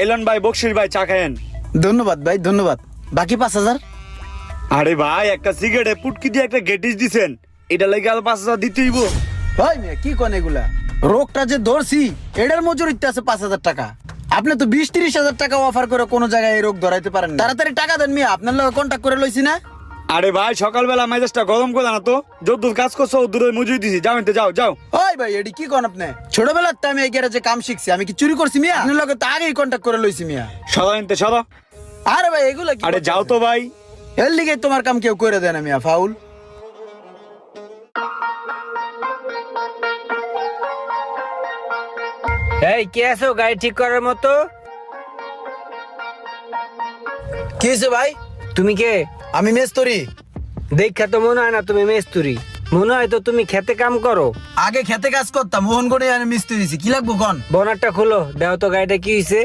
Elon ভাই, বকশির ভাই, চা খায়েন। ধন্যবাদ ভাই, ধন্যবাদ। বাকি 5,000? আরে ভাই, একটা সিগারেটে পুটকি দিয়ে একটা গেটিস দিছেন, এটা লাগে আর 5,000 দিতেই হইব। ভাই মিয়া কি কোন এগুলা? রোগটা যে ধরছি এটার মজুরিতে আছে 5,000 টাকা। আপনি তো 20-30,000 টাকা অফার করে কোনো জায়গায় এই রোগ ধরাইতে পারেন না। তাড়াতাড়ি টাকা দেন মিয়া, আপনার লগে কন্টাক্ট করে লইছি না। আরে ভাই, সকালবেলা মেজাজটা গরম করে না তো, যদ্দূর কাজ করছো দূরে মজুরি দিছি, যাও এতে, যাও যাও। ওই ভাই এডি কি কোন আপনি? ছোটবেলার তো আমি এই গ্যারেজে কাম শিখছি, আমি কি চুরি করছি মিয়া? আপনার লগে তো আগেই কন্টাক্ট করে লইছি মিয়া। সদা এনতে সদা। আরে ভাই এগুলা কি? আরে যাও তো ভাই। এর লিগে তোমার কাম কেউ করে দেয় না মিয়া, ফাউল। এই কে আছো গাড়ি ঠিক করার মতো? কি হয়েছে ভাই? তুমি কে? আমি মেস্তরি। দেখা তো মনে হয় না তুমি মেস্তুরি, মনে হয় তো তুমি খেতে কাম করো। আগে খেতে কাজ করতাম, মোহনগড়ে আমি মিস্ত্রি দিছি। কি লাগবো কোন? বনারটা খুলো, দেও তো গাড়িটা কি হয়েছে।